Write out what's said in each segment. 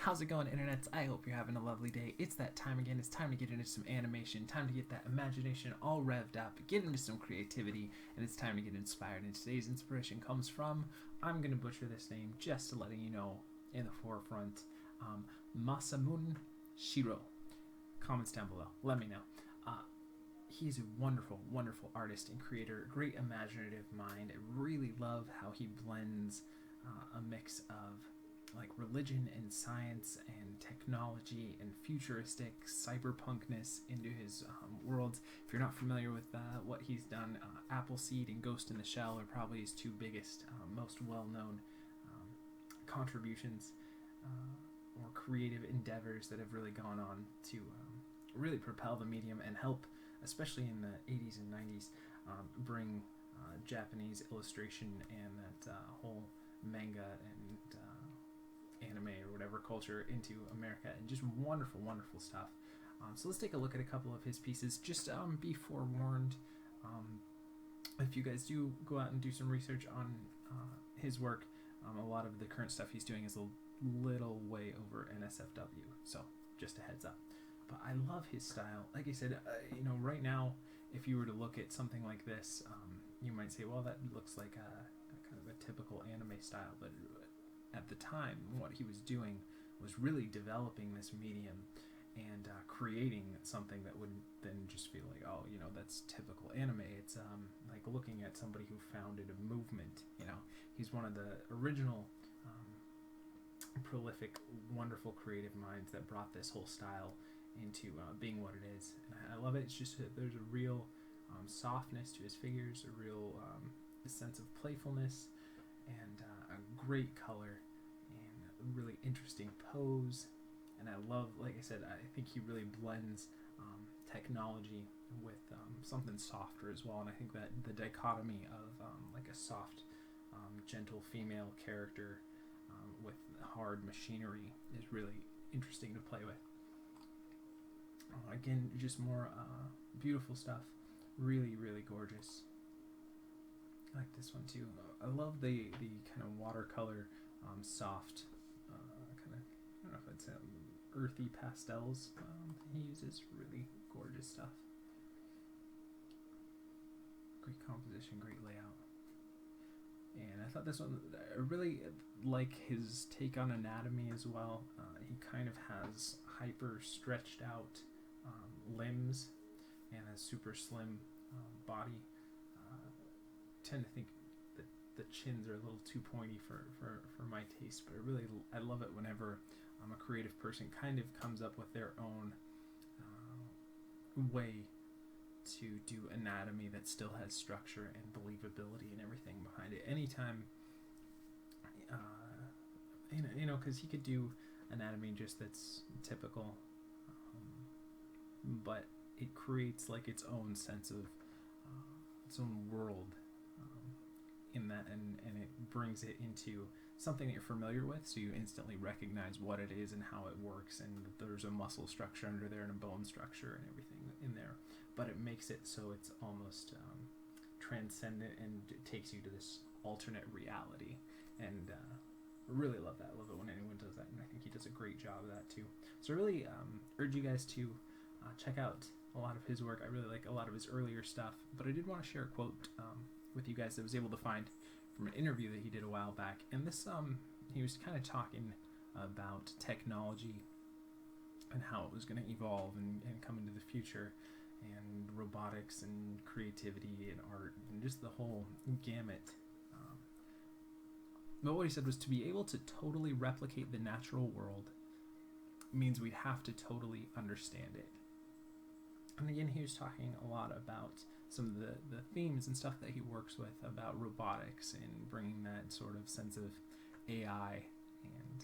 How's it going, internets? I hope you're having a lovely day. It's that time again. It's time to get into some animation, time to get that imagination all revved up, get into some creativity, and it's time to get inspired. And today's inspiration comes from, I'm going to butcher this name just to letting you know in the forefront, Masamune Shirow. Comments down below. Let me know. He's a wonderful, wonderful artist and creator, great imaginative mind. I really love how he blends a mix of like religion and science and technology and futuristic cyberpunkness into his worlds. If you're not familiar with what he's done, Appleseed and Ghost in the Shell are probably his two biggest, most well-known contributions or creative endeavors that have really gone on to really propel the medium and help, especially in the 80s and 90s, bring Japanese illustration and that whole manga and anime or whatever culture into America, and just wonderful, wonderful stuff. So let's take a look at a couple of his pieces. Just be forewarned, if you guys do go out and do some research on his work, a lot of the current stuff he's doing is a little way over NSFW, so just a heads up. But I love his style. Like I said, right now, if you were to look at something like this, you might say, well, that looks like a kind of a typical anime style, but at the time, what he was doing was really developing this medium and creating something that would then just feel like, oh, that's typical anime. It's like looking at somebody who founded a movement. He's one of the original prolific, wonderful creative minds that brought this whole style into being what it is. And I love it. It's just there's a real softness to his figures, a real sense of playfulness, and a great color and a really interesting pose. And I love, like I said, I think he really blends technology with something softer as well. And I think that the dichotomy of like a soft, gentle female character with hard machinery is really interesting to play with. Again, just more beautiful stuff. Really, really gorgeous. I like this one too. I love the kind of watercolor, soft, kind of, I don't know if it's earthy pastels he uses. Really gorgeous stuff. Great composition, great layout. And I thought this one, I really like his take on anatomy as well. He kind of has hyper stretched out limbs and a super slim body. Tend to think that the chins are a little too pointy for my taste, but I love it whenever a creative person kind of comes up with their own way to do anatomy that still has structure and believability and everything behind it. Anytime, because he could do anatomy just that's typical, but it creates like its own sense of its own world in that, and it brings it into something that you're familiar with, so you instantly recognize what it is and how it works, and there's a muscle structure under there and a bone structure and everything in there, but it makes it so it's almost transcendent and it takes you to this alternate reality. And really love that. I love it when anyone does that, and I think he does a great job of that too. So I really urge you guys to check out a lot of his work. I really like a lot of his earlier stuff, but I did want to share a quote with you guys that I was able to find from an interview that he did a while back. And this, he was kind of talking about technology and how it was going to evolve and come into the future, and robotics and creativity and art and just the whole gamut. But what he said was, to be able to totally replicate the natural world means we'd have to totally understand it. And again, he was talking a lot about some of the themes and stuff that he works with about robotics and bringing that sort of sense of AI and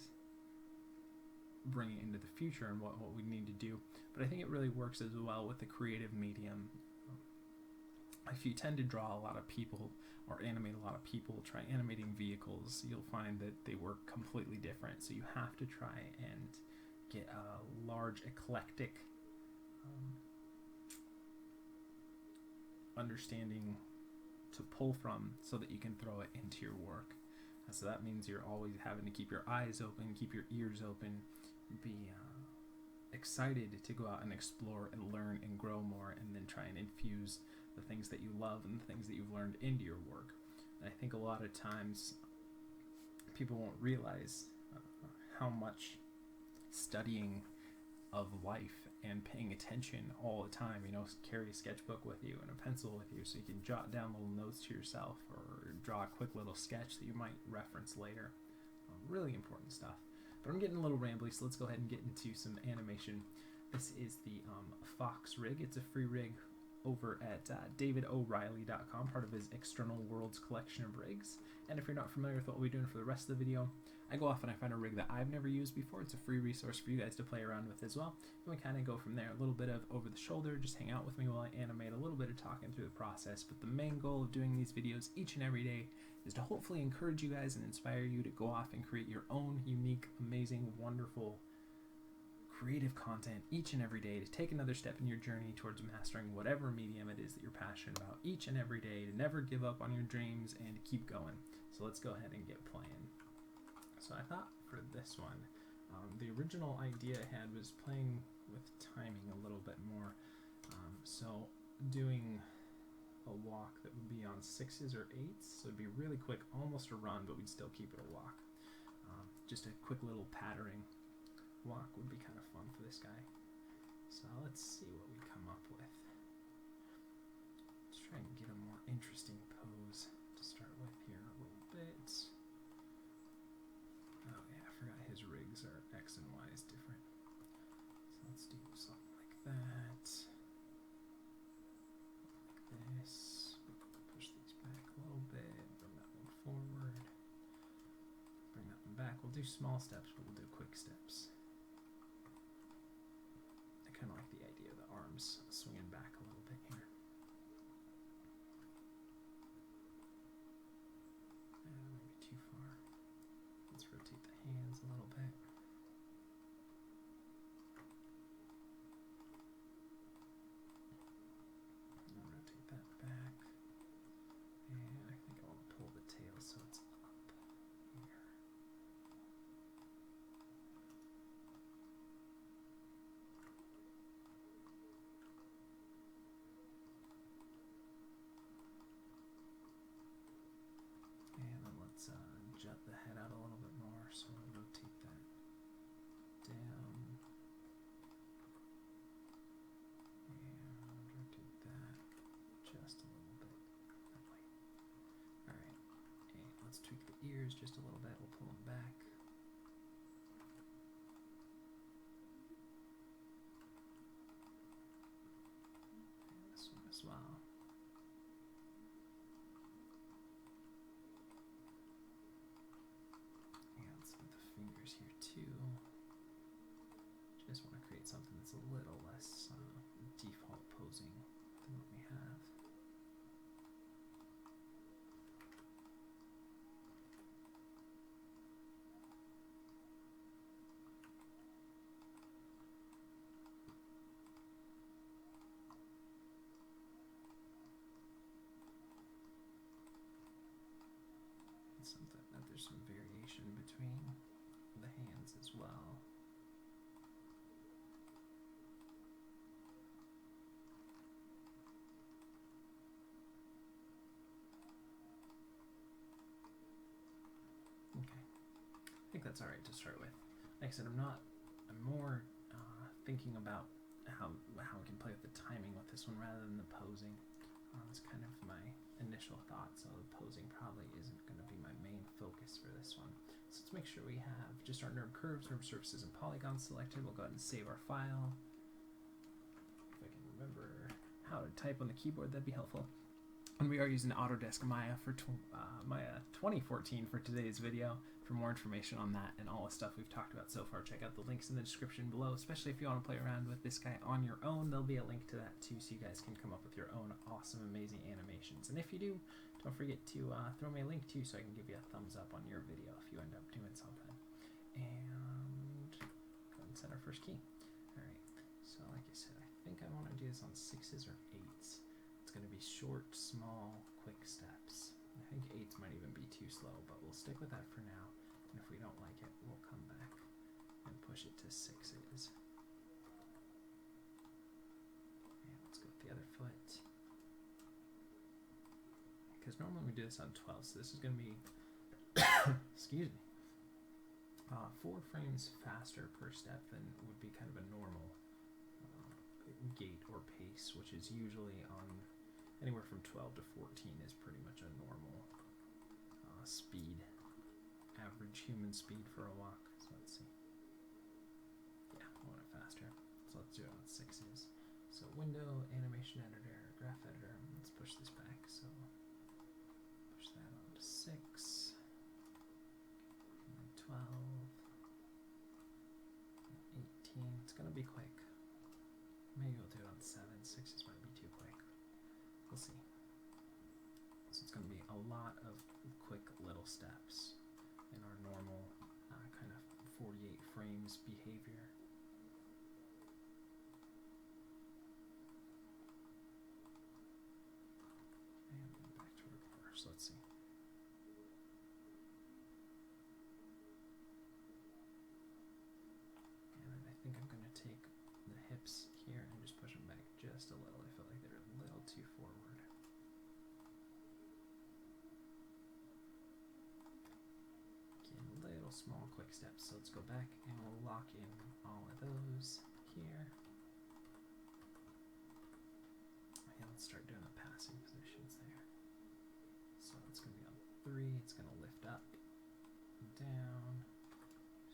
bringing it into the future and what we need to do. But I think it really works as well with the creative medium. If you tend to draw a lot of people or animate a lot of people, try animating vehicles, you'll find that they work completely different. So you have to try and get a large eclectic understanding to pull from so that you can throw it into your work. So that means you're always having to keep your eyes open, keep your ears open, be excited to go out and explore and learn and grow more, and then try and infuse the things that you love and the things that you've learned into your work. And I think a lot of times people won't realize how much studying of life and paying attention all the time, carry a sketchbook with you and a pencil with you so you can jot down little notes to yourself or draw a quick little sketch that you might reference later. Really important stuff. But I'm getting a little rambly, so let's go ahead and get into some animation. This is the Fox rig. It's a free rig over at davidoreilly.com, part of his External Worlds collection of rigs. And if you're not familiar with what we're doing for the rest of the video, I go off and I find a rig that I've never used before. It's a free resource for you guys to play around with as well. And we kind of go from there. A little bit of over the shoulder, just hang out with me while I animate, a little bit of talking through the process. But the main goal of doing these videos each and every day is to hopefully encourage you guys and inspire you to go off and create your own unique, amazing, wonderful, creative content each and every day, to take another step in your journey towards mastering whatever medium it is that you're passionate about each and every day, to never give up on your dreams and to keep going. So let's go ahead and get playing. So I thought for this one, the original idea I had was playing with timing a little bit more. So doing a walk that would be on 6s or 8s, so it'd be really quick, almost a run, but we'd still keep it a walk. Just a quick little pattering walk would be kind of fun for this guy. So let's see what we come up with. Let's try and get a more interesting pose to start with here a little bit. Oh yeah, I forgot his rigs are X and Y is different. So let's do something like that. Like this. Push these back a little bit. Bring that one forward. Bring that one back. We'll do small steps, but we'll do quick steps. I kind of like the idea of the arms swinging back a little bit here. Maybe too far. Let's rotate the hands a little bit. And rotate that back. And I think I want to pull the tail so it's up here. And then let's jut the head out a little bit more, so we'll rotate that down. And rotate that just a little bit that way. Alright, and let's tweak the ears just a little bit, we'll pull them back. And this one as well. Fingers here too. Just want to create something that's a little less default posing than what we have. It's something that there's some variation between the hands as well. Okay, I think that's all right to start with. Like I said, I'm more thinking about how we can play with the timing with this one rather than the posing. That's kind of my initial thought, so the posing probably isn't going to be my main focus for this one. So let's make sure we have just our NURB curves, NURB surfaces, and polygons selected. We'll go ahead and save our file. If I can remember how to type on the keyboard, that'd be helpful. And we are using Autodesk Maya for Maya 2014 for today's video. For more information on that and all the stuff we've talked about so far, check out the links in the description below, especially if you want to play around with this guy on your own. There'll be a link to that too, so you guys can come up with your own awesome, amazing animations. And if you do, don't forget to throw me a link too, so I can give you a thumbs up on your video if you end up doing something. And go ahead and set our first key. Alright, so like I said, I think I want to do this on 6s or 8s. It's going to be short, small, quick steps. I think 8s might even be too slow, but we'll stick with that for now. And if we don't like it, we'll come back and push it to 6s. And let's go with the other foot. Because normally we do this on 12, so this is going to be, excuse me, 4 frames faster per step than would be kind of a normal gait or pace, which is usually on anywhere from 12 to 14 is pretty much a normal speed, average human speed for a walk. So let's see. Yeah, I want it faster. So let's do it on 6s. So window, animation editor, graph editor. Let's push this back. So push that on to 6, and then 12, and 18. It's gonna be quick. Maybe we'll do it on 7. 6s might be too quick. We'll see. So it's going to be a lot of quick little steps in our normal kind of 48 frames behavior. And then back to reverse. Let's see. And then I think I'm going to take the hips here and just push them back just a little. I feel like they're a little too forward. Again, little small quick steps. So let's go back and we'll lock in all of those here. And let's start doing the passing positions there. So it's going to be on 3, it's going to lift up, down,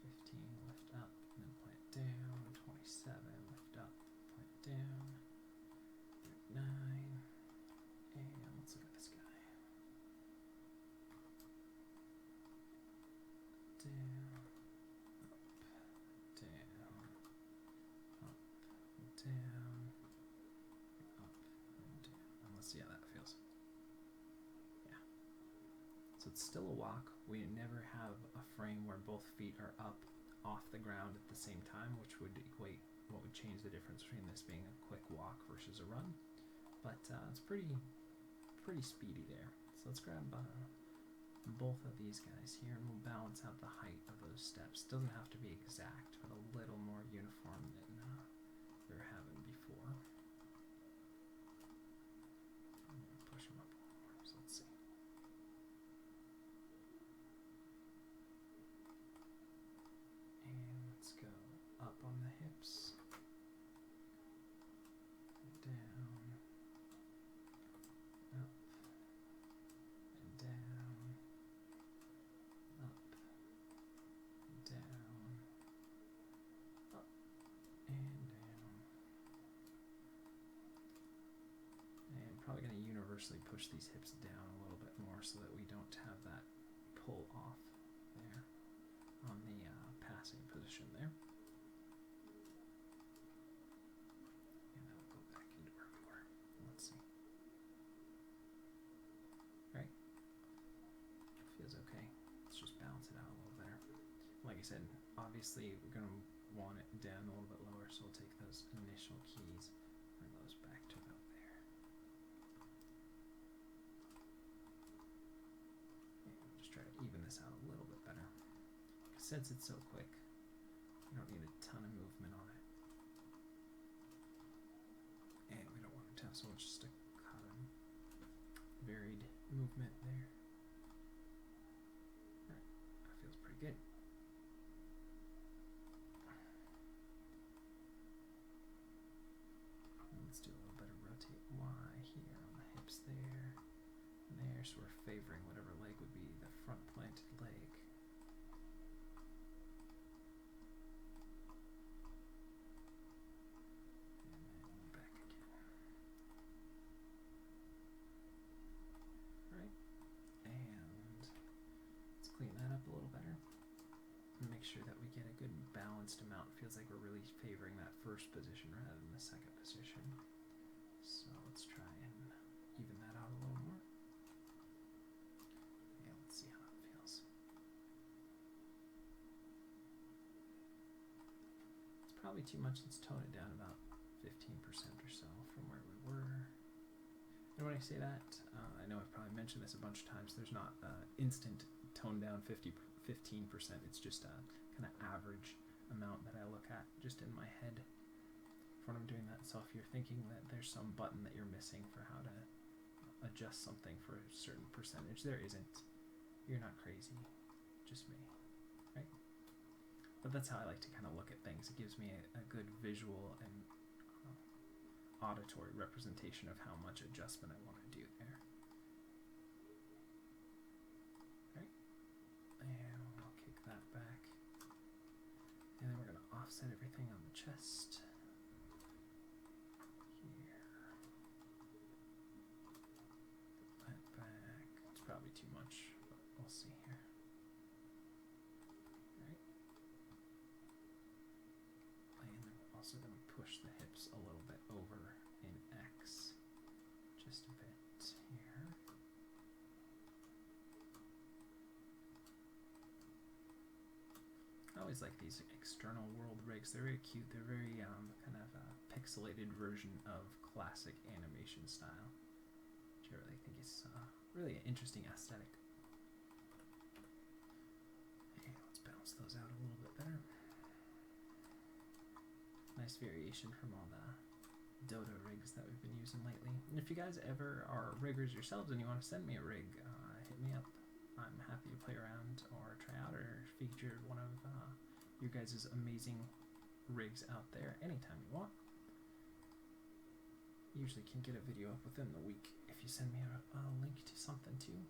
15, lift up, and then plant down, 27, lift up, plant down, 9, and let's look at this guy. Down, up, down, up, down, up, and down. And let's see how that feels. Yeah. So it's still a walk. We never have a frame where both feet are up off the ground at the same time, which would equate what would change the difference between this being a quick walk versus a run. But it's pretty speedy there. So let's grab both of these guys here and we'll balance out the height of those steps. Doesn't have to be exact, but a little more uniform than we were having before. Push them up a little more, so let's see. And let's go up on the hips, down, up, and down, up, down, up, and down. And probably going to universally push these hips down a little bit more so that we don't have that pull off there on the passing position there. And then we'll go back into where we were. Let's see. Right? Feels okay. Let's just balance it out a little better. Like I said, obviously we're going to want it down a little bit lower, so we'll take those initial keys, bring those back to about there. And we'll just try to even this out a little bit better. Since it's so quick, we don't need a ton of movement on it. And we don't want it to have so much staccato, varied movement there. Alright, that feels pretty good. Let's do a little bit of rotate Y here on the hips there. And there, so we're favoring whatever leg would be the front planted leg. Sure that we get a good balanced amount. It feels like we're really favoring that first position rather than the second position. So let's try and even that out a little more. Yeah, let's see how that feels. It's probably too much. Let's tone it down about 15% or so from where we were. And when I say that, I know I've probably mentioned this a bunch of times, there's not instant tone down 15%. It's just a kind of average amount that I look at just in my head when I'm doing that. So if you're thinking that there's some button that you're missing for how to adjust something for a certain percentage, there isn't. You're not crazy, just me, right? But that's how I like to kind of look at things. It gives me a good visual and auditory representation of how much adjustment I want to do there. Right? And I'll kick that back. And then we're going to offset everything on the chest. Here. Put that back. It's probably too much, but we'll see here. Right? And then we're also going to push the hips a little bit over in X. Just a bit here. I always like these external world rigs. They're very cute. They're very kind of pixelated version of classic animation style, which I really think is really an interesting aesthetic. Okay, let's balance those out a little bit better. Nice variation from all the Dota rigs that we've been using lately. And if you guys ever are riggers yourselves and you want to send me a rig, hit me up. I'm happy to play around or try out or feature one of your guys' amazing rigs out there anytime you want. Usually can get a video up within the week if you send me a link to something too.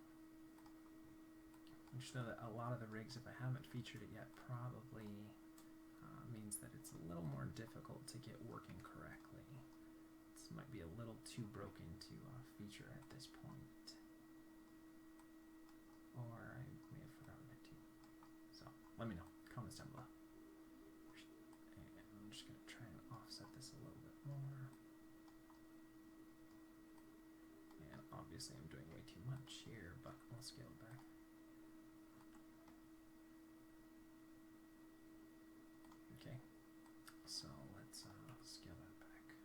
I just know that a lot of the rigs, if I haven't featured it yet, probably means that it's a little more difficult to get working correctly. This might be a little too broken to feature at this point. Or I may have forgotten it too. So, let me know. Comments down below. And I'm just going to try and offset this a little bit more. And obviously I'm doing way too much here, but I'll scale it back. Okay, so let's scale that back.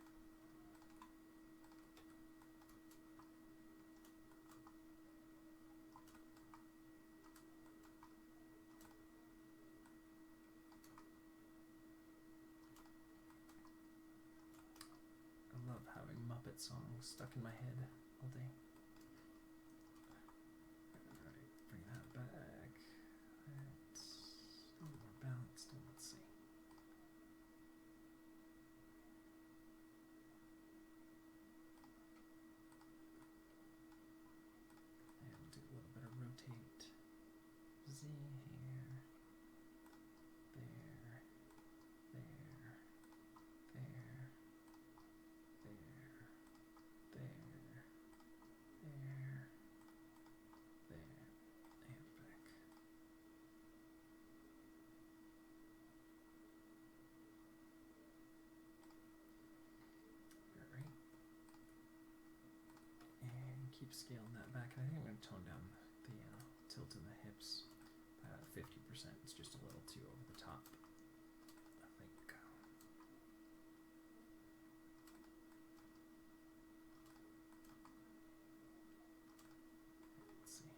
I love having Muppet songs stuck in my head all day. Alright, bring that back. It's a little more balanced, and let's see. And we'll do a little bit of rotate Z here. There. There. There. And back. Alright. And keep scaling that back. And I think I'm going to tone down the tilt in the hips by 50%. It's just a little too over the top, I think. Let's see.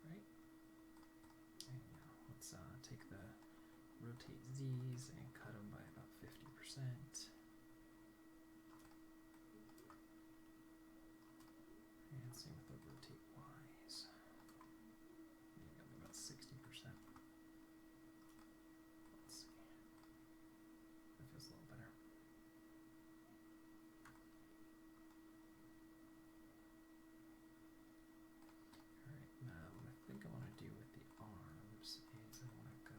Right. And now let's take the rotate Z's and cut them by about 50%. And same with the rotate Y's. Maybe about 60%. Let's see. That feels a little better. Alright, now what I think I want to do with the arms is I want to go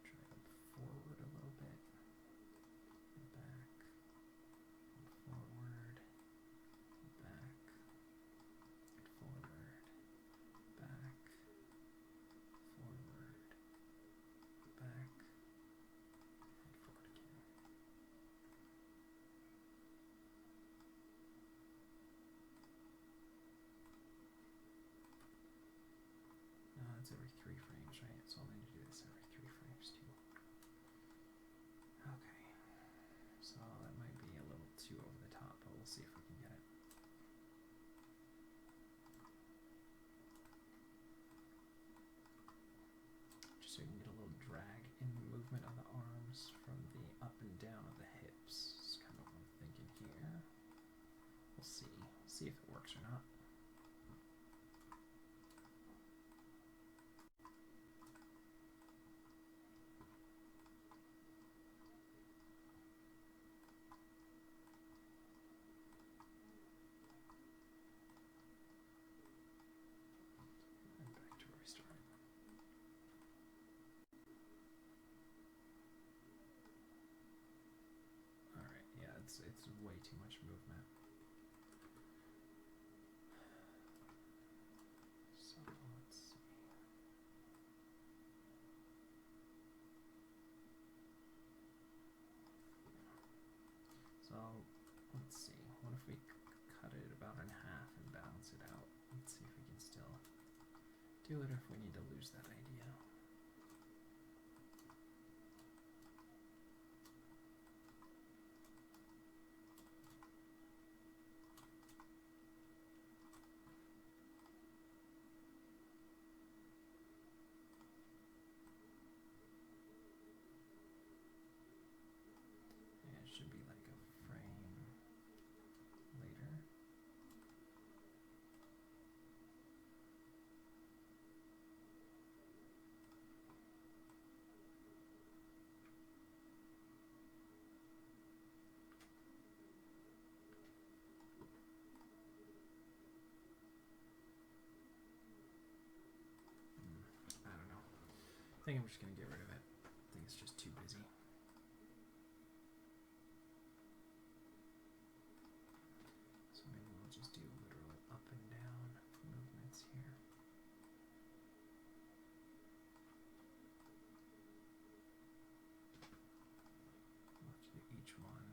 try them forward a little bit, and back, and forward, and back, and forward, back, forward, back, and forward again. It's every 3 frames, right? So I'll need to do this every 3 frames too. or not. And back to where we started. Alright, yeah, it's way too much movement. So let's see. So let's see. What if we cut it about in half and balance it out? Let's see if we can still do it, or if we need to lose that idea. Yeah, it should be like a frame later. I don't know. I think I'm just going to get rid of it. I think it's just too busy. So maybe we'll just do literal up and down movements here. We'll have to do each one.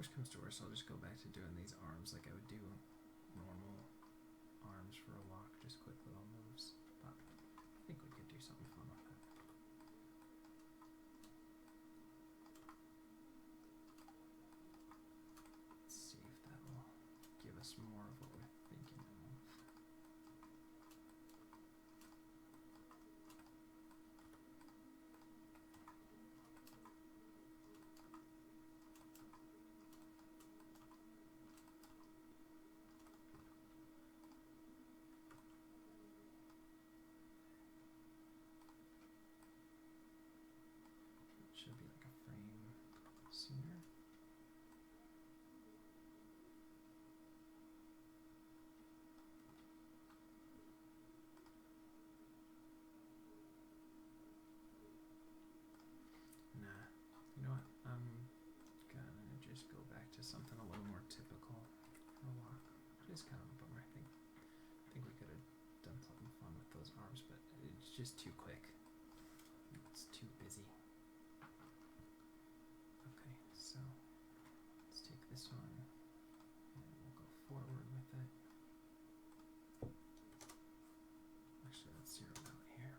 Worst comes to worst, I'll just go back to doing these arms like I would do normal arms for a walk, just quick little moves. But I think we could do something fun with it. Let's see if that will give us more of what we're thinking of. Should be like a frame sooner. Nah, you know what? I'm gonna just go back to something a little more typical for a walk. It is kind of a bummer. I think we could have done something fun with those arms, but it's just too quick. It's too busy. Okay, so let's take this one and we'll go forward with it. Actually, let's zero it out here.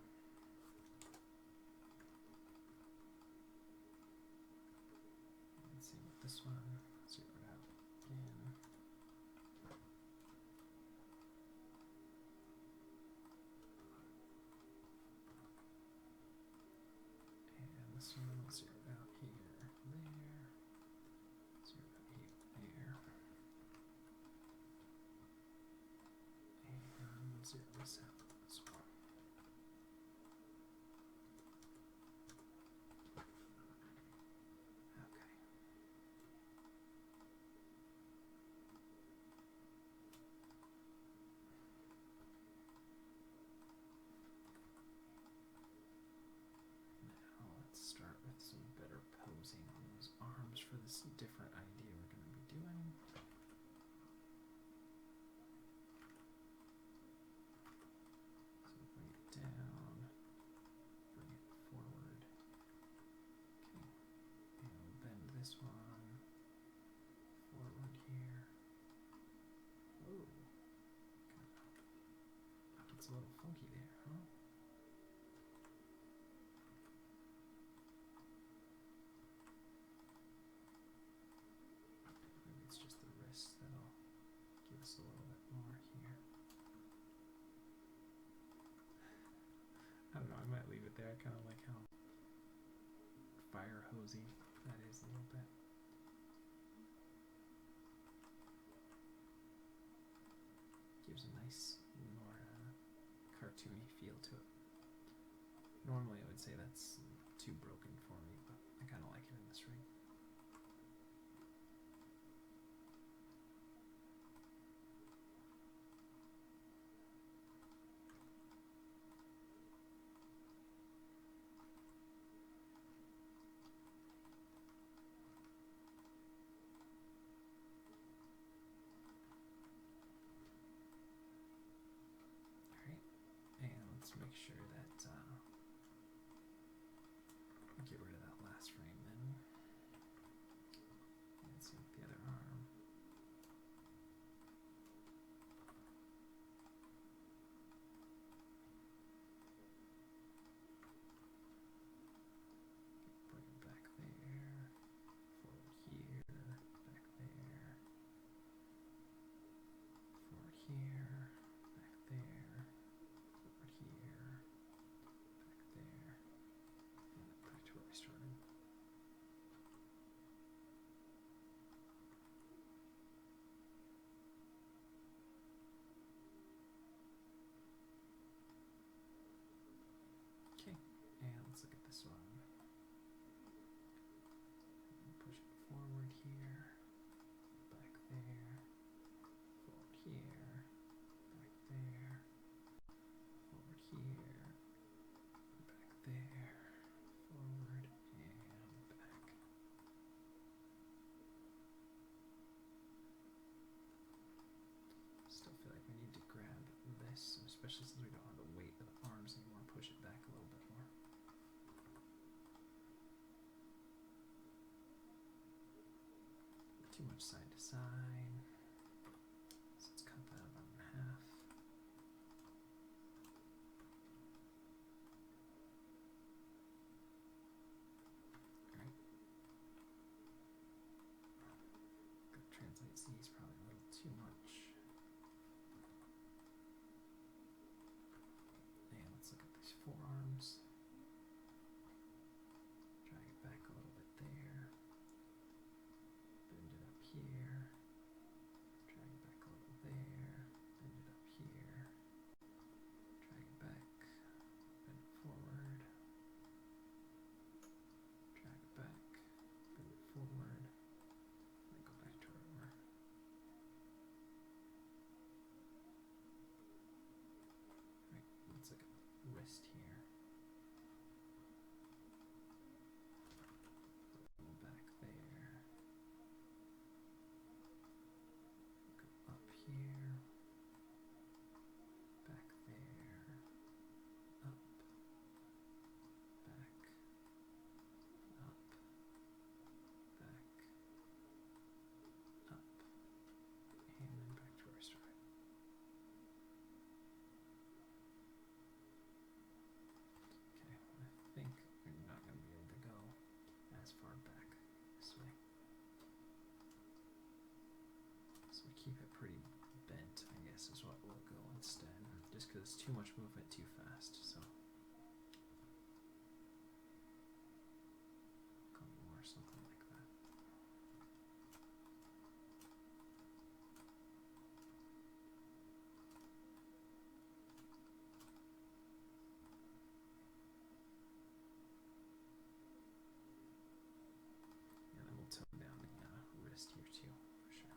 And same with this one, zero it out again. And this one, we'll zero it out here, there. Zero it out here, there. And zero this out as well. Okay. Now let's start with some better posing on those arms for this different idea we're going to be doing. So bring it down, bring it forward. Okay, and we'll bend this one forward here. Oh, it's a little funky there, huh? fire hosey that is a little bit. Gives a nice, more cartoony feel to it. Normally I would say that's too broken for me, but I kind of like it in this rig. Let's make sure that get rid of that last frame then. And same with the other arm. Bring it back there, forward here, back there, forward here, back there, forward here, back there, and back to where we started. Okay, and let's look at this one. Push it forward here, back there, forward here, back there, forward here, back there, forward and back. Still feel like we need to grab this, especially since we don't have the weight of the arms anymore, push it back a little bit more. Too much side to side. So let's cut that about in half. Alright. Gotta translate these probably a little too much. And let's look at these forearms. Drag it back a little bit there. Bend it up here. Drag it back a little there. Bend it up here. Drag it back. Bend it forward. Drag it back. Bend it forward. And then go back to where we were. Right, let's look at the wrist here. Go back there. Go up here. Back there. Up. Back. Up. Back. Up. And then back to where we started. Okay, I think we're not going to be able to go as far back this way. So we keep it pretty bent, I guess, is what we'll go instead. Just because it's too much movement too fast, so. Go more something like that. And then we'll tone down the wrist here too, for sure.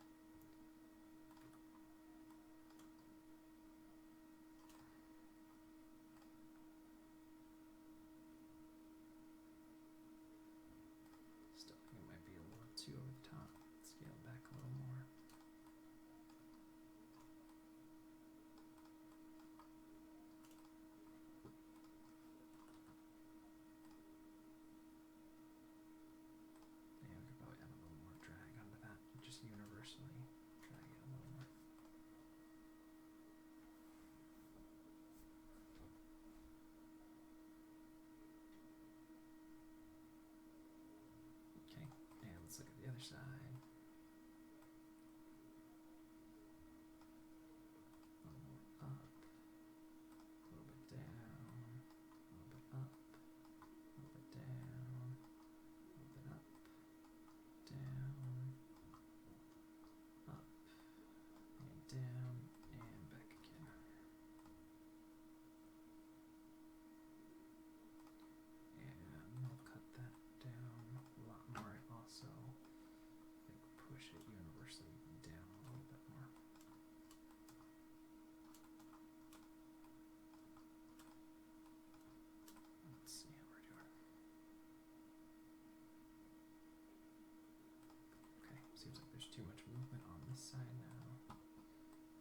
too much movement on this side now.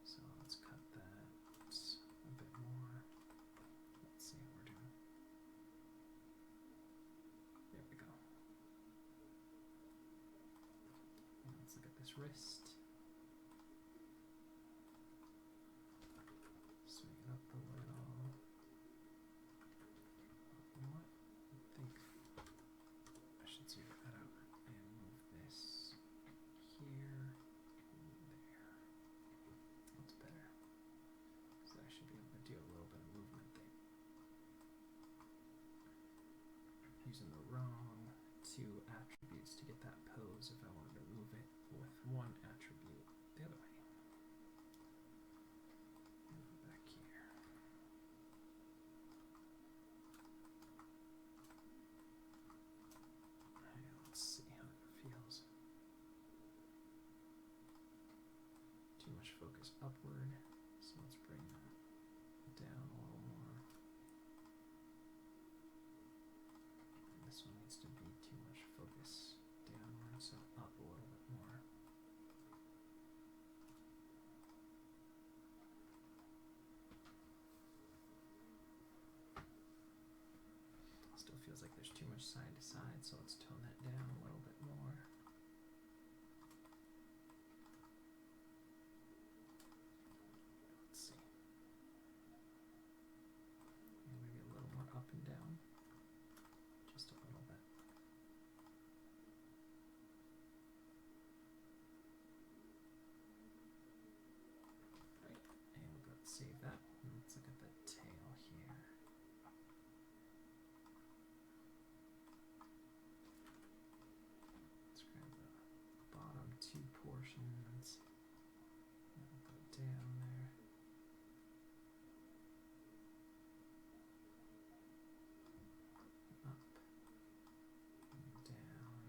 So let's cut that a bit more. Let's see what we're doing. There we go. And let's look at this wrist. Swing it up a little. You know what? I think I should zero that out and move this here and there. That's better. So I should be able to do a little bit of movement there. Using the wrong two attributes to get that pose if I wanted to move it with one attribute the other way. Move it back here. Okay, let's see how it feels. Too much focus upward, so let's bring that down a little more. And this one needs to be too much focus downward, so up a little bit more. Still feels like there's too much side to side, so let's tone that down a little bit more. Let's see. And maybe a little more up and down. Just a little bit. Right, and let's save that. And let's look at the tail here. Let's grab the bottom two portions. And we'll go down there. Up and down,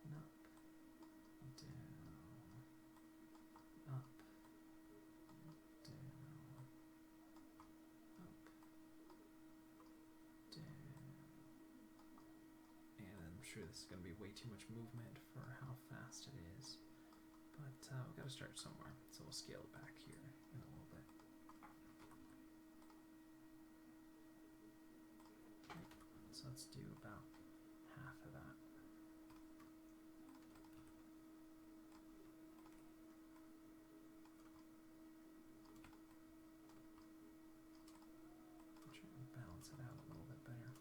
and up, down, up, down, up, down. And I'm sure this is going to be way too much movement for how fast it is, but we've got to start somewhere, so we'll scale it back here in a little bit. Okay, so let's do about half of that. I'll try and balance it out a little bit better.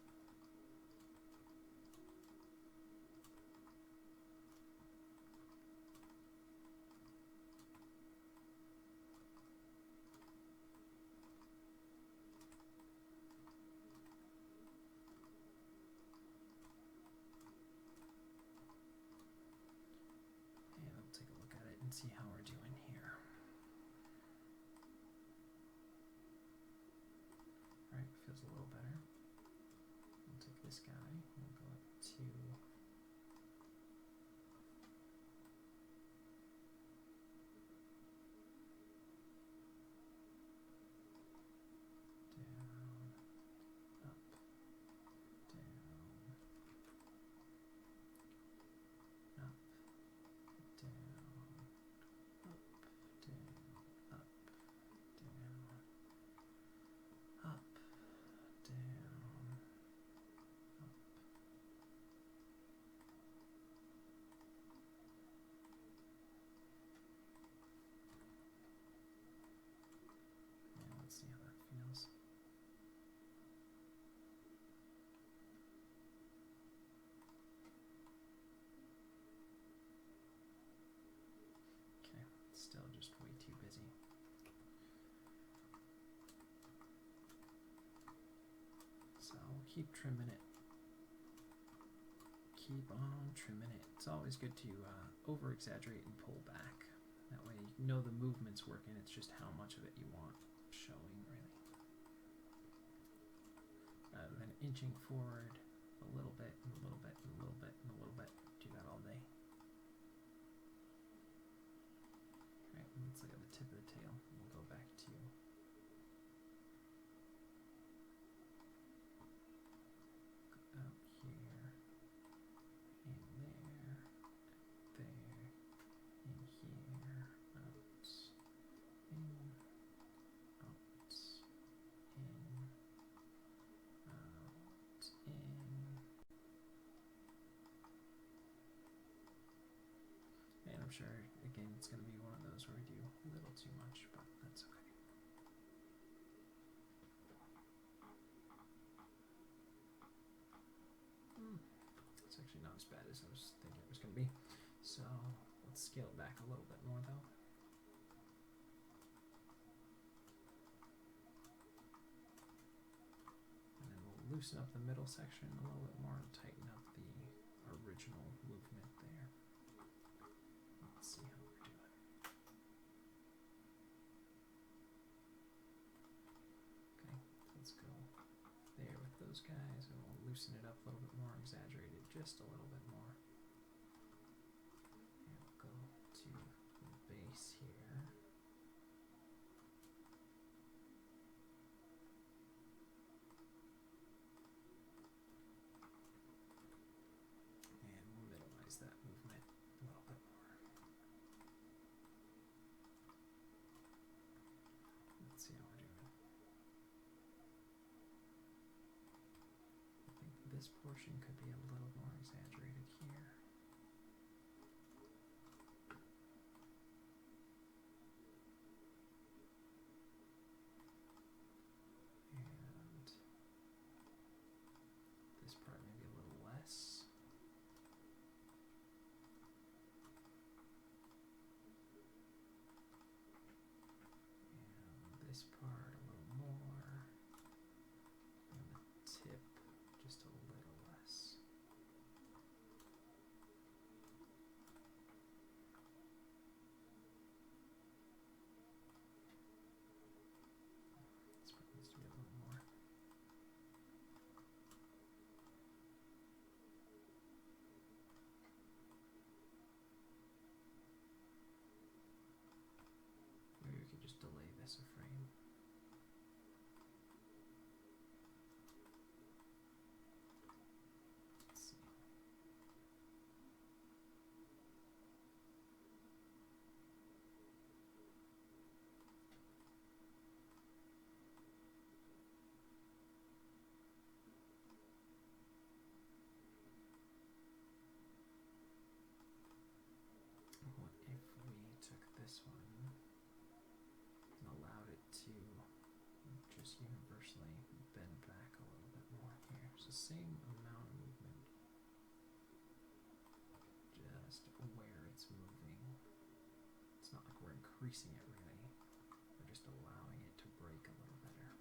And I'll take a look at it and see how we're doing here. Alright, feels a little better. We'll take this guy, we'll go up to down, up, down, up, down, up, down, up, down, up, down, up. And let's see how that feels. Okay, still just way too busy. So we'll keep trimming it. Keep on trimming it. It's always good to over exaggerate and pull back. That way you know the movement's working, it's just how much of it you want showing, really. Rather than inching forward a little bit and a little bit and a little bit and a little bit. Do that all day. Right, and let's look at the tip of the tail. We'll go back to out here and there, there, it's going to be one of those where we do a little too much, but that's okay. It's actually not as bad as I was thinking it was going to be. So let's scale it back a little bit more though. And then we'll loosen up the middle section a little bit more and tighten up the original movement there. Let's see how we're doing. Okay, let's go there with those guys, and we'll loosen it up a little bit more, exaggerate it just a little bit more. And we'll go to the base here. And we'll minimize that movement a little bit more. Let's see how we're doing. I think this portion could be a little more exaggerated here. And this part maybe a little less. And this part a little more. And the tip just a little less. This part needs to be a little more. Maybe we could just delay this a frame. Let's see. What if we took this one and allowed it to just universally bend back a little bit more here? So same amount of movement, just where it's moving. It's not like we're increasing it really, we're just allowing it to break a little better.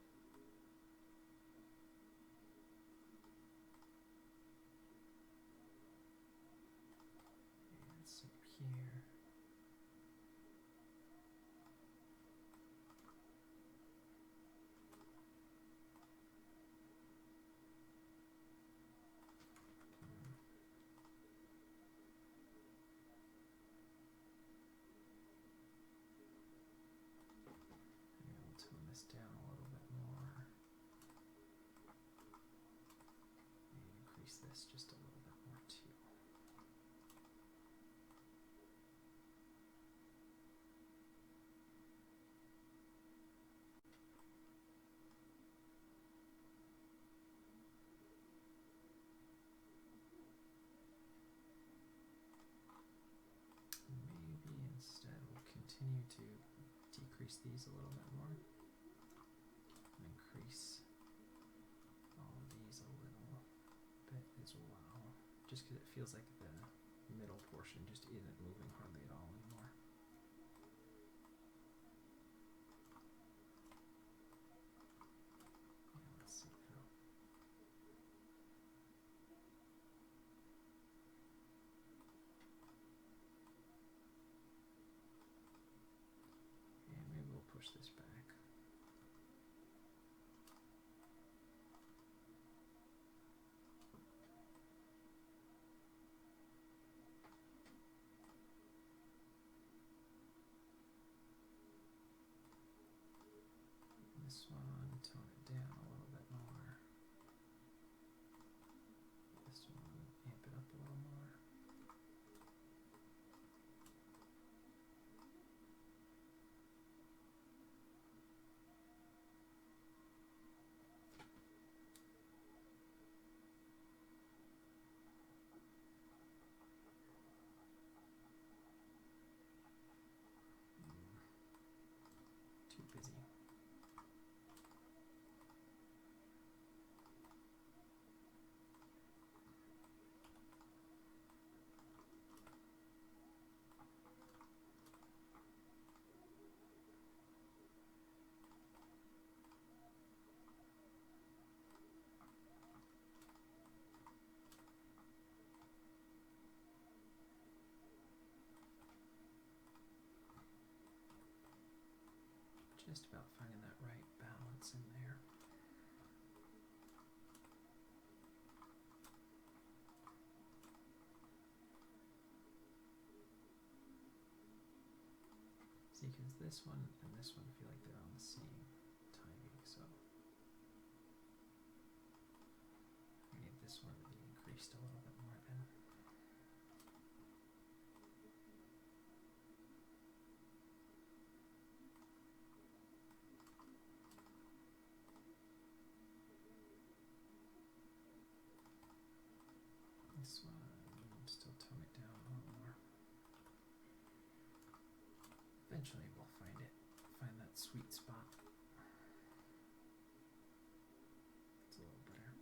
And same here. Maybe we'll tone this down a little bit more. And increase this just a little bit more too. Maybe instead we'll continue to decrease these a little bit more. And increase all of these a little bit as well. Just because it feels like the middle portion just isn't moving hardly at all anymore. Yeah, let's see now. And maybe we'll push this back. just about finding that right balance in there. See, because this one and this one feel like they're on the same timing, so I need this one to be increased a little bit more then. This one, still tone it down a little more. Eventually we'll find that sweet spot. It's a little better.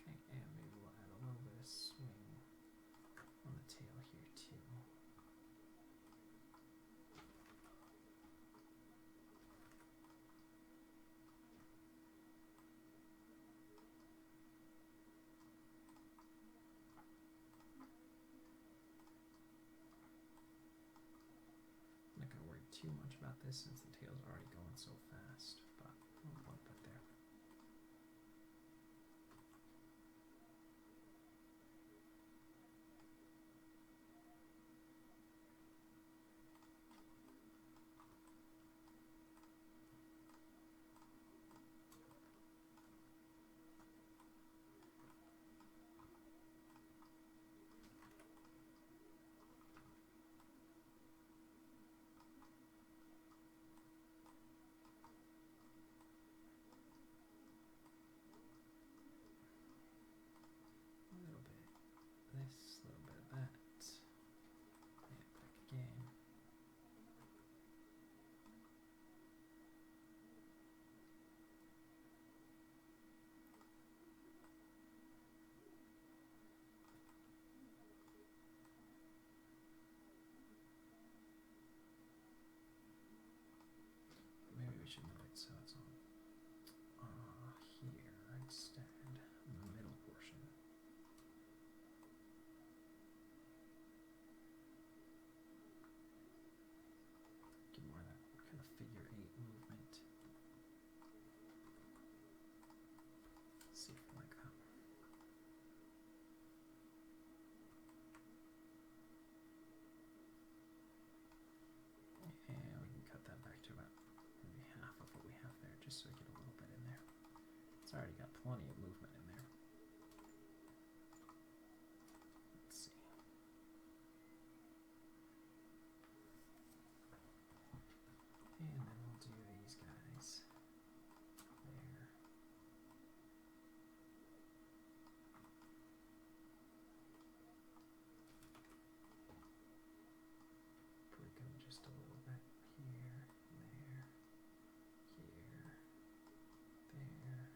Okay, and maybe we'll add a little bit of swing on the tail here too. Too much about this since the tail's already going so fast, but we'll bump it there. This, a little bit of that, and back again. Maybe we should move it so it's on here instead, in the middle portion. More of that kind of figure 8 movement. Let's see if we like that. And we can cut that back to about maybe half of what we have there, just so we get a little bit in there. It's already got plenty of movement in there. Let's see. And then we'll do these guys there. Break them just a little bit here, there, here, there, here,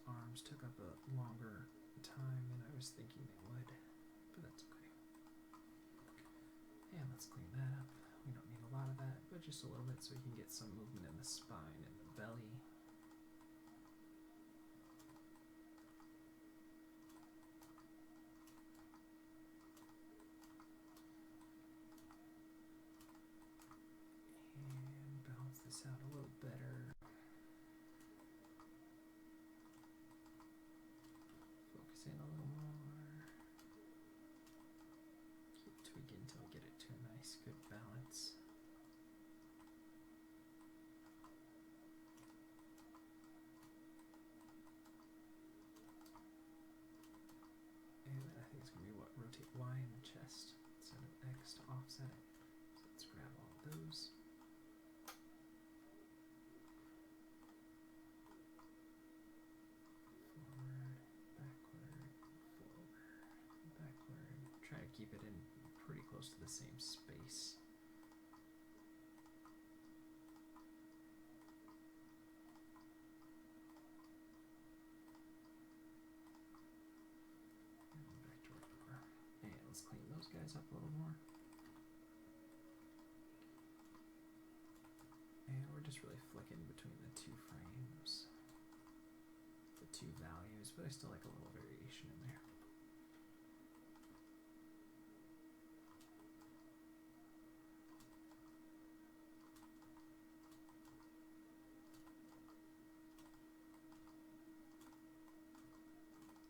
arms took up a longer time than I was thinking they would, but that's okay. And let's clean that up. We don't need a lot of that, but just a little bit so we can get some movement in the spine and the belly. And balance this out a little better. Focus in a little more. Keep tweaking until we get it to a nice, good balance. And then I think it's going to be what? Rotate Y in the chest instead of X to offset it. So let's grab all of those. Forward, backward, forward, backward. Try to keep it in pretty close to the same space. And back to where we were. And let's clean those guys up a little more. And we're just really flicking between the two frames, the two values, but I still like a little variation in there.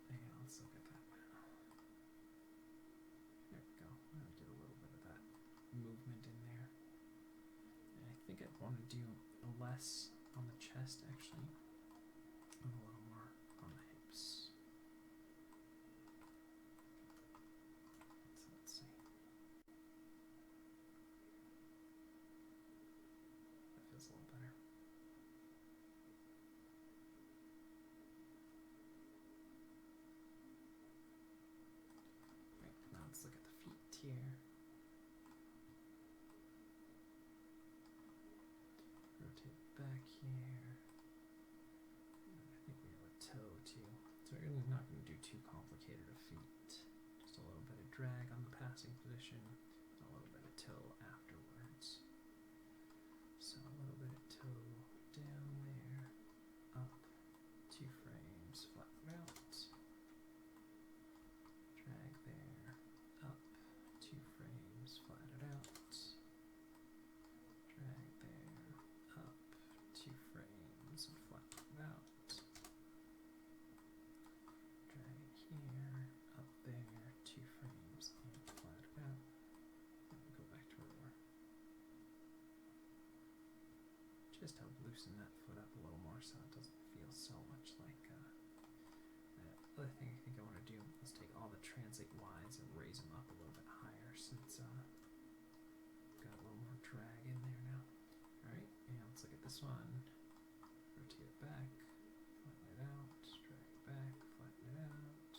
And let's look at that now. There we go. I'll get a little bit of that movement in there. And I think I'd want to do less on the chest actually, and a little more on the hips. So let's see. That feels a little better. Right, now let's look at the feet here. Rotate back here. And I think we have a toe too. So we're really not going to do too complicated of feet. Just a little bit of drag on the passing position, and a little bit of toe afterwards. So a little bit of toe down there, up, 2 frames, flatten out. Drag there, up, 2 frames, flatten it out. Drag there, up, 2 frames, and flatten it out. Drag here, up there, 2 frames, and flatten it out. And we'll go back to where we were. Just help loosen that foot up a little more so it doesn't feel so much like that. Other thing I think I want to do is take all the translate Y's and raise them up a little bit higher since got a little more drag in there now. Alright, and let's look at this one. Rotate it back, flatten it out, drag it back, flatten it out.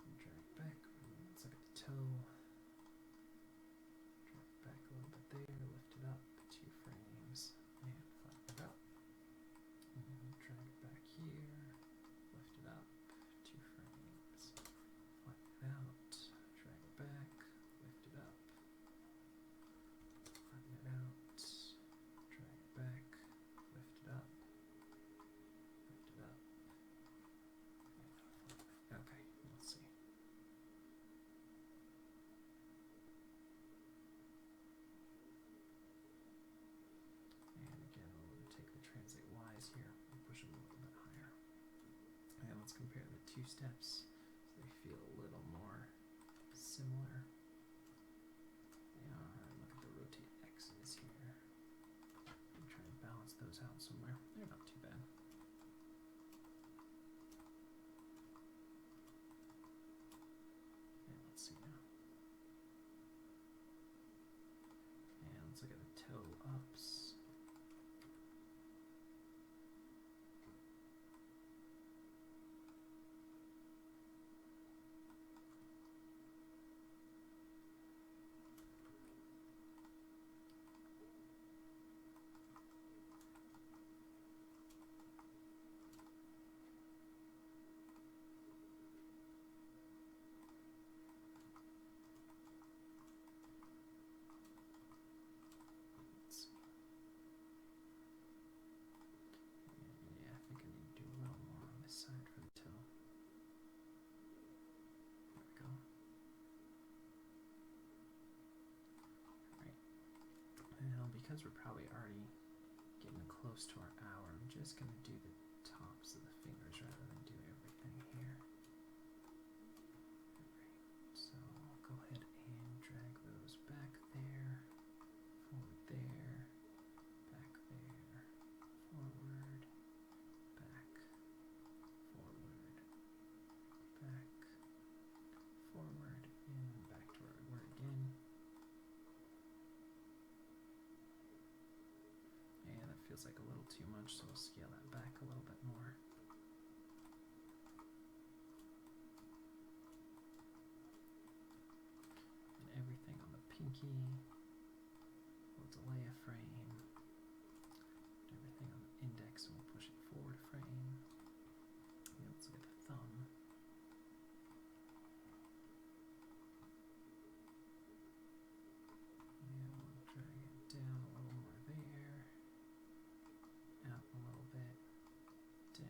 And drag it back. Let's look at the toe. Drag it back a little bit there, lift it up, 2 frames, and flatten it out. And then drag it back here, lift it up, 2 frames, flatten it out, drag it back, lift it up, flatten it out, drag it back, lift it up, okay, let's see. And again, we'll take the translate Y's here and push them a little bit higher. And let's compare the 2 steps so they feel a little more similar. And look at the rotate X's here. And try and balance those out somewhere. They're not too bad. And let's see now. And let's look at the toe ups. because we're probably already getting close to our hour, I'm just going to do the tops of the fingers rather than do everything here. Alright, so I'll go ahead and drag those back there, forward there, back there, forward, back, forward, back, forward, and back to where we were again. And that feels like a little too much, so we'll scale that back a little bit more. And everything on the pinky, we'll delay a frame. And everything on the index, we'll push it forward a frame. And let's look at the thumb. And we'll drag it down a little more there. Out a little bit, down,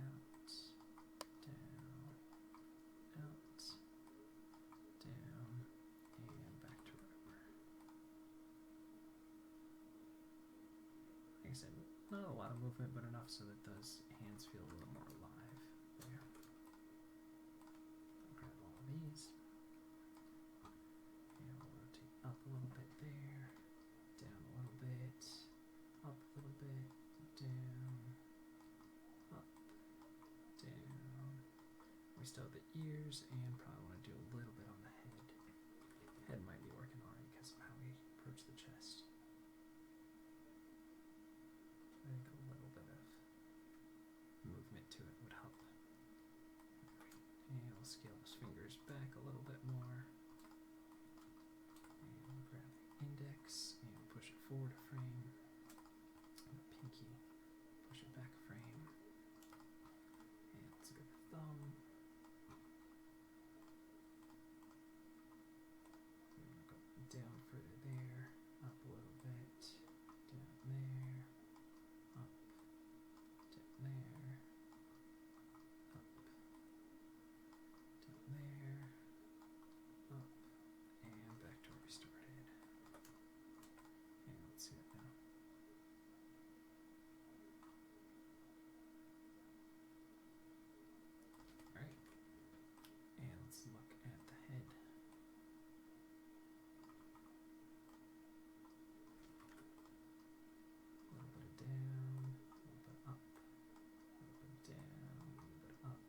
out, down, out, down, and back to where we were. Like I said, not a lot of movement, but enough so that those hands feel a little more alive there. I'll grab all of these, and we'll rotate up a little bit there, down a little bit, up a little bit, down, up, down. We still have the ears and probably want to do a little bit on the head. Head might be working already because of how we approach the chest. I think a little bit of movement to it would help. And we'll scale those fingers back a little bit more. And we'll grab the index and push it forward a frame. The pinky, push it back a frame, and let's look at the thumb. We're going to go down further there, up a little bit, down there, up, down there, up, down there, up, and back to where we started. And let's see it now. Alright, and let's look at the head. A little bit of down, a little bit up, a little bit down, a little bit up.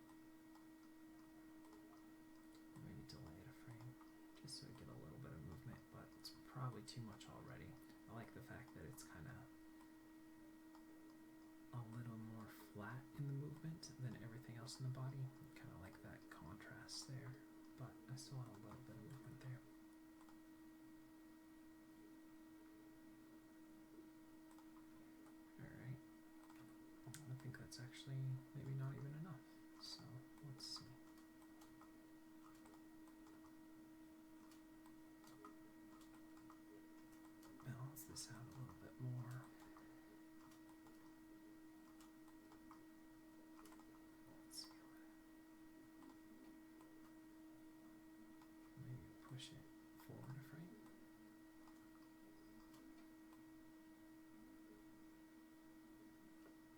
Maybe delay it a frame, just so we get a little bit of movement, but it's probably too much already. I like the fact that it's kind of a little more flat in the movement than everything else in the body. Kind of like that contrast there, but I still want a little bit of movement there. Alright, I think that's actually maybe not even enough, so let's see. Balance this out a little bit more. Let's see. Maybe push it forward a frame.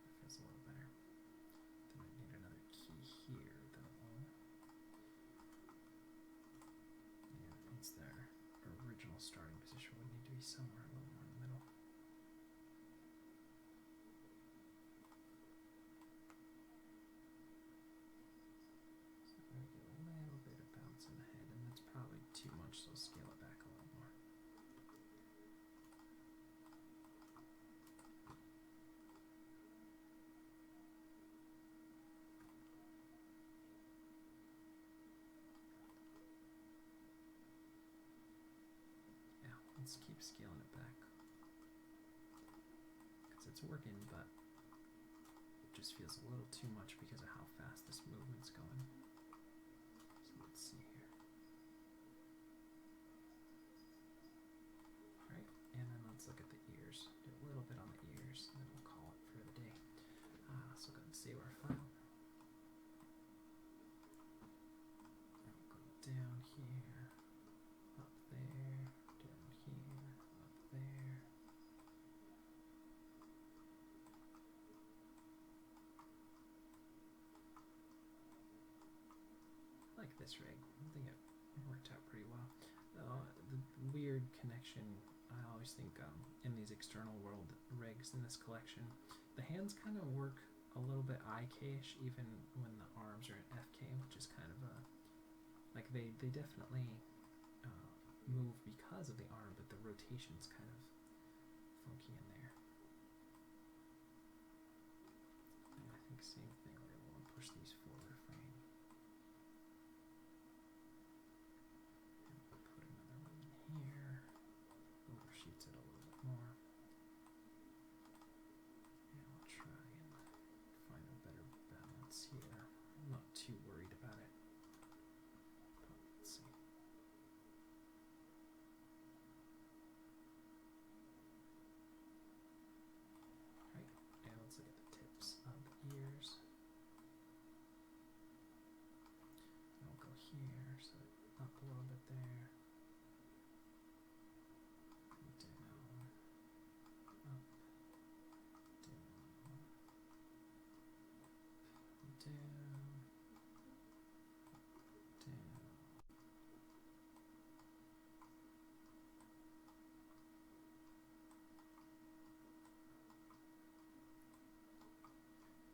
That feels a little better. Then I need another key here, though. Yeah, it means their original starting position would need to be somewhere a little more in the middle. So I'm going to get a little bit of bounce in the head, and that's probably too much, so I'll scale it back a little more. Yeah, let's keep scaling it back. Because it's working, but it just feels a little too much because of how fast this movement's going. So let's see here. Alright, and then let's look at the ears. Do a little bit on the ears, and then we'll call it for the day. So go ahead and save our file. And we'll go down here, up there, down here, up there, this rig. I think it worked out pretty well. The weird connection, I always think in these external world rigs in this collection, the hands kind of work a little bit IK-ish even when the arms are at FK, which is kind of a, like they definitely move because of the arm, but the rotation's kind of funky in there. And I think same thing, we're going to want to push these forward frame. And put another one in here. Overshoots it a little bit more. And we'll try and find a better balance here. I'm not too worried about it. But let's see. Right, and let's look at the tips of the ears. And we'll go here, so up a little bit there. Down, up, down, down, down.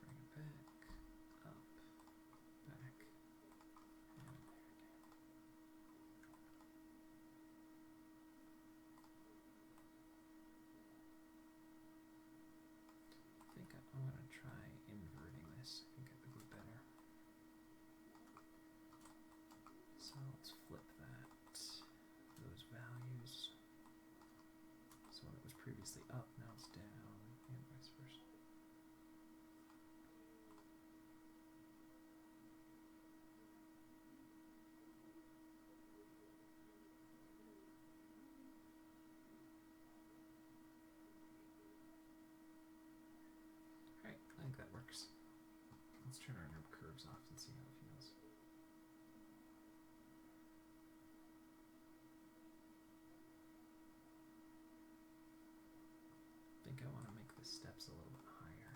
Bring it back, up, back, and there again. I think I'm going to try inverting this. I think it would be better. So let's flip that, those values. So when it was previously up, now it's down, and vice versa. Alright, I think that works. Let's turn our nerve curves off and see how it feels. I think I want to make the steps a little bit higher.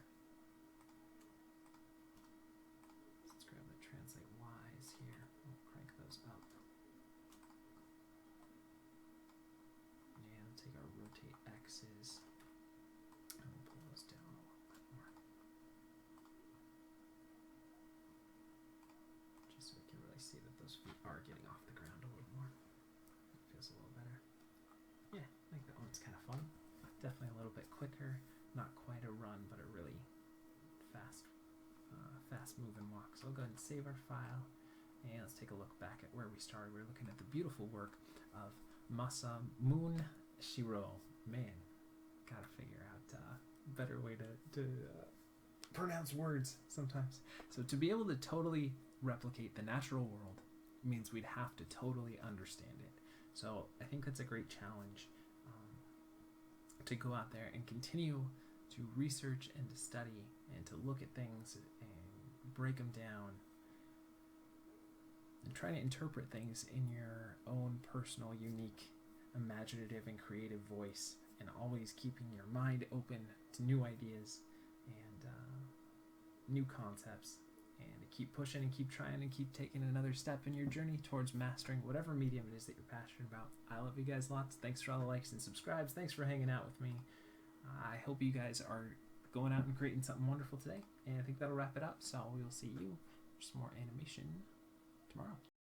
Let's grab the translate Y's here. We'll crank those up. And take our rotate X's and we'll pull those down a little bit more. Just so we can really see that those feet are getting off the ground a little more. It feels a little better. Yeah, I think that one's kind of fun. Definitely a little bit quicker, not quite a run, but a really fast moving walk. So we'll go ahead and save our file, and let's take a look back at where we started. We're looking at the beautiful work of Masamune Shirow. Man, gotta figure out a better way to pronounce words sometimes. So to be able to totally replicate the natural world means we'd have to totally understand it. So I think that's a great challenge. To go out there and continue to research and to study and to look at things and break them down and try to interpret things in your own personal, unique, imaginative, and creative voice, and always keeping your mind open to new ideas and new concepts, and to keep pushing and keep trying and keep taking another step in your journey towards mastering whatever medium it is that you're passionate about. I love you guys lots. Thanks for all the likes and subscribes. Thanks for hanging out with me. I hope you guys are going out and creating something wonderful today, and I think that'll wrap it up. So we'll see you for some more animation tomorrow.